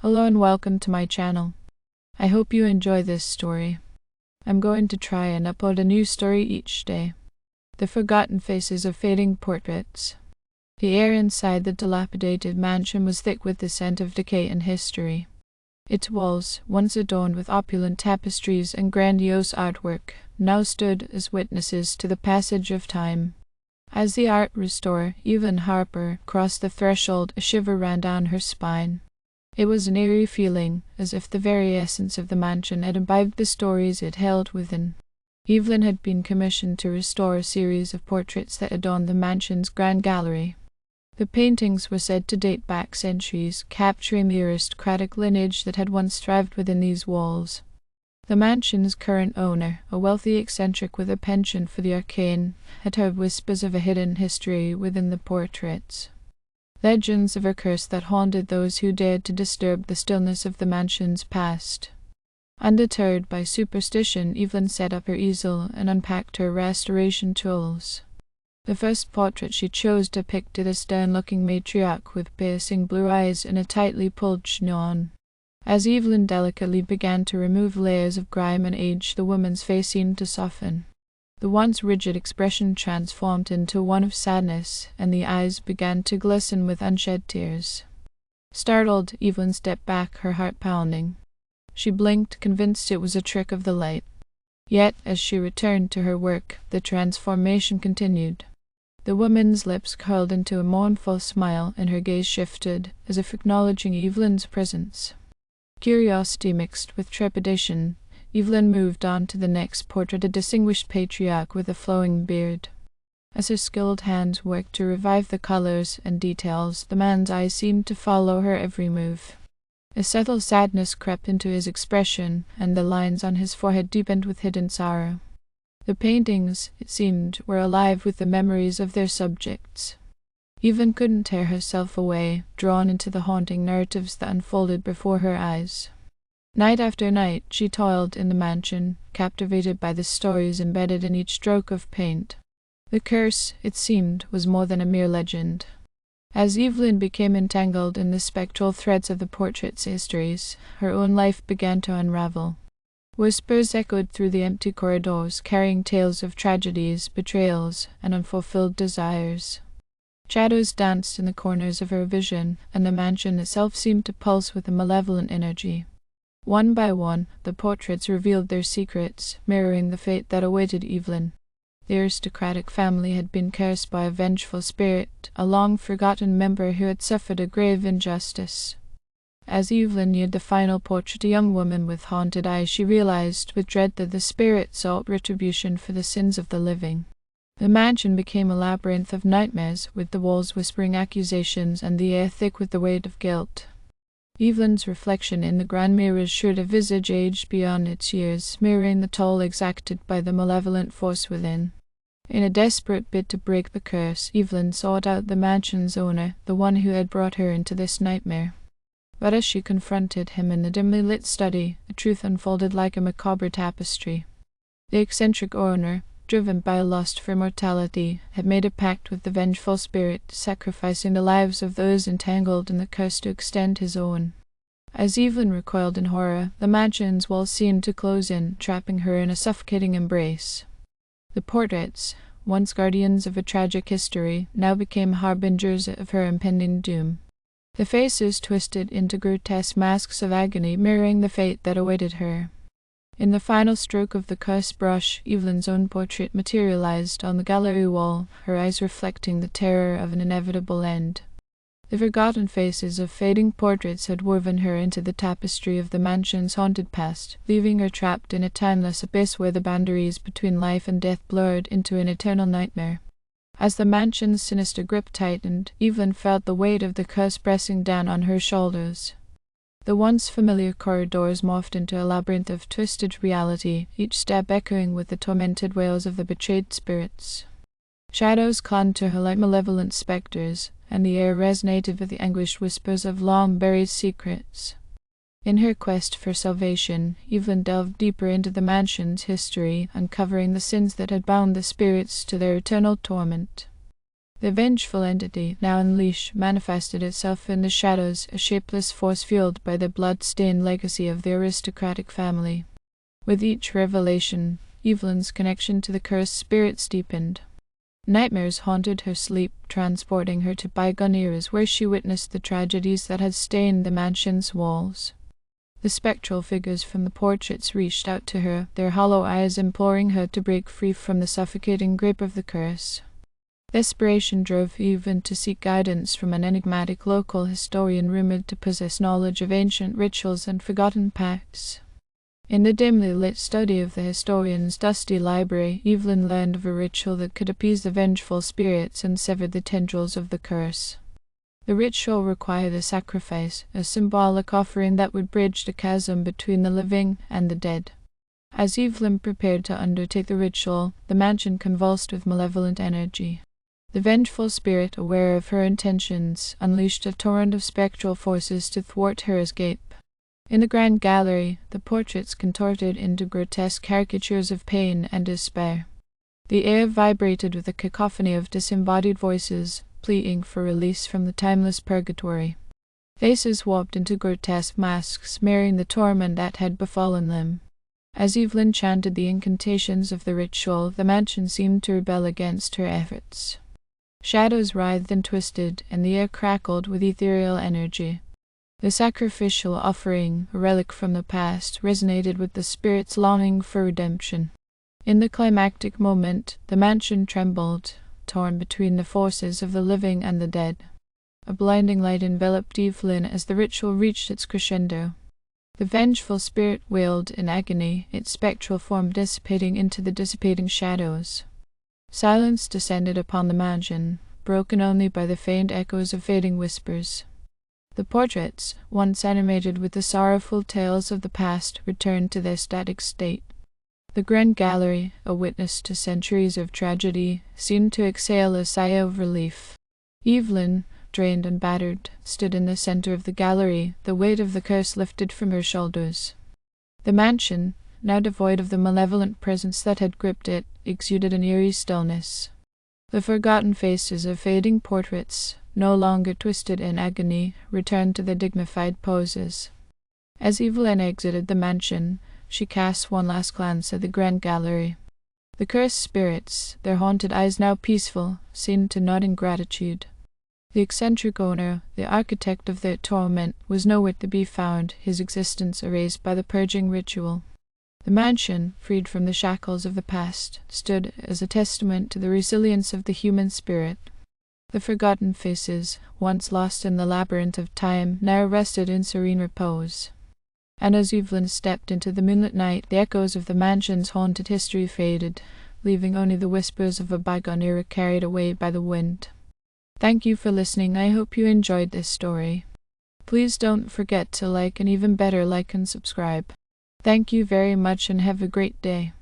Hello and welcome to my channel. I hope you enjoy this story. I'm going to try and upload a new story each day. The Forgotten Faces of Fading Portraits. The air inside the dilapidated mansion was thick with the scent of decay and history. Its walls, once adorned with opulent tapestries and grandiose artwork, now stood as witnesses to the passage of time. As the art restorer, Evelyn Harper, crossed the threshold, a shiver ran down her spine. It was an eerie feeling, as if the very essence of the mansion had imbibed the stories it held within. Evelyn had been commissioned to restore a series of portraits that adorned the mansion's grand gallery. The paintings were said to date back centuries, capturing the aristocratic lineage that had once thrived within these walls. The mansion's current owner, a wealthy eccentric with a penchant for the arcane, had heard whispers of a hidden history within the portraits. Legends of a curse that haunted those who dared to disturb the stillness of the mansion's past. Undeterred by superstition, Evelyn set up her easel and unpacked her restoration tools. The first portrait she chose depicted a stern-looking matriarch with piercing blue eyes and a tightly pulled chignon. As Evelyn delicately began to remove layers of grime and age, the woman's face seemed to soften. The once rigid expression transformed into one of sadness, and the eyes began to glisten with unshed tears. Startled, Evelyn stepped back, her heart pounding. She blinked, convinced it was a trick of the light. Yet, as she returned to her work, the transformation continued. The woman's lips curled into a mournful smile, and her gaze shifted, as if acknowledging Evelyn's presence. Curiosity mixed with trepidation, Evelyn moved on to the next portrait, a distinguished patriarch with a flowing beard. As her skilled hands worked to revive the colors and details, the man's eyes seemed to follow her every move. A subtle sadness crept into his expression, and the lines on his forehead deepened with hidden sorrow. The paintings, it seemed, were alive with the memories of their subjects. Evelyn couldn't tear herself away, drawn into the haunting narratives that unfolded before her eyes. Night after night she toiled in the mansion, captivated by the stories embedded in each stroke of paint. The curse, it seemed, was more than a mere legend. As Evelyn became entangled in the spectral threads of the portraits' histories, her own life began to unravel. Whispers echoed through the empty corridors, carrying tales of tragedies, betrayals, and unfulfilled desires. Shadows danced in the corners of her vision, and the mansion itself seemed to pulse with a malevolent energy. One by one, the portraits revealed their secrets, mirroring the fate that awaited Evelyn. The aristocratic family had been cursed by a vengeful spirit, a long-forgotten member who had suffered a grave injustice. As Evelyn neared the final portrait, a young woman with haunted eyes, she realized with dread that the spirit sought retribution for the sins of the living. The mansion became a labyrinth of nightmares, with the walls whispering accusations and the air thick with the weight of guilt. Evelyn's reflection in the grand mirror showed a visage aged beyond its years, mirroring the toll exacted by the malevolent force within. In a desperate bid to break the curse, Evelyn sought out the mansion's owner, the one who had brought her into this nightmare. But as she confronted him in the dimly lit study, a truth unfolded like a macabre tapestry. The eccentric owner, driven by a lust for immortality, had made a pact with the vengeful spirit, sacrificing the lives of those entangled in the curse to extend his own. As Evelyn recoiled in horror, the mansion's walls seemed to close in, trapping her in a suffocating embrace. The portraits, once guardians of a tragic history, now became harbingers of her impending doom. The faces twisted into grotesque masks of agony, mirroring the fate that awaited her. In the final stroke of the cursed brush, Evelyn's own portrait materialized on the gallery wall, her eyes reflecting the terror of an inevitable end. The forgotten faces of fading portraits had woven her into the tapestry of the mansion's haunted past, leaving her trapped in a timeless abyss where the boundaries between life and death blurred into an eternal nightmare. As the mansion's sinister grip tightened, Evelyn felt the weight of the curse pressing down on her shoulders. The once familiar corridors morphed into a labyrinth of twisted reality, each step echoing with the tormented wails of the betrayed spirits. Shadows clung to her like malevolent specters, and the air resonated with the anguished whispers of long-buried secrets. In her quest for salvation, Evelyn delved deeper into the mansion's history, uncovering the sins that had bound the spirits to their eternal torment. The vengeful entity, now unleashed, manifested itself in the shadows, a shapeless force fueled by the blood-stained legacy of the aristocratic family. With each revelation, Evelyn's connection to the cursed spirits deepened. Nightmares haunted her sleep, transporting her to bygone eras where she witnessed the tragedies that had stained the mansion's walls. The spectral figures from the portraits reached out to her, their hollow eyes imploring her to break free from the suffocating grip of the curse. Desperation drove Evelyn to seek guidance from an enigmatic local historian rumored to possess knowledge of ancient rituals and forgotten pacts. In the dimly lit study of the historian's dusty library, Evelyn learned of a ritual that could appease the vengeful spirits and sever the tendrils of the curse. The ritual required a sacrifice, a symbolic offering that would bridge the chasm between the living and the dead. As Evelyn prepared to undertake the ritual, the mansion convulsed with malevolent energy. The vengeful spirit, aware of her intentions, unleashed a torrent of spectral forces to thwart her escape. In the grand gallery, the portraits contorted into grotesque caricatures of pain and despair. The air vibrated with a cacophony of disembodied voices, pleading for release from the timeless purgatory. Faces warped into grotesque masks, mirroring the torment that had befallen them. As Evelyn chanted the incantations of the ritual, the mansion seemed to rebel against her efforts. Shadows writhed and twisted, and the air crackled with ethereal energy. The sacrificial offering, a relic from the past, resonated with the spirit's longing for redemption. In the climactic moment, the mansion trembled, torn between the forces of the living and the dead. A blinding light enveloped Evelyn as the ritual reached its crescendo. The vengeful spirit wailed in agony, its spectral form dissipating into the dissipating shadows. Silence descended upon the mansion, broken only by the faint echoes of fading whispers. The portraits, once animated with the sorrowful tales of the past, returned to their static state. The grand gallery, a witness to centuries of tragedy, seemed to exhale a sigh of relief. Evelyn, drained and battered, stood in the center of the gallery, the weight of the curse lifted from her shoulders. The mansion, now devoid of the malevolent presence that had gripped it, exuded an eerie stillness. The forgotten faces of fading portraits, no longer twisted in agony, returned to their dignified poses. As Evelyn exited the mansion, she cast one last glance at the grand gallery. The cursed spirits, their haunted eyes now peaceful, seemed to nod in gratitude. The eccentric owner, the architect of their torment, was nowhere to be found, his existence erased by the purging ritual. The mansion, freed from the shackles of the past, stood as a testament to the resilience of the human spirit. The forgotten faces, once lost in the labyrinth of time, now rested in serene repose. And as Evelyn stepped into the moonlit night, the echoes of the mansion's haunted history faded, leaving only the whispers of a bygone era carried away by the wind. Thank you for listening. I hope you enjoyed this story. Please don't forget to like, and even better, like and subscribe. Thank you very much and have a great day.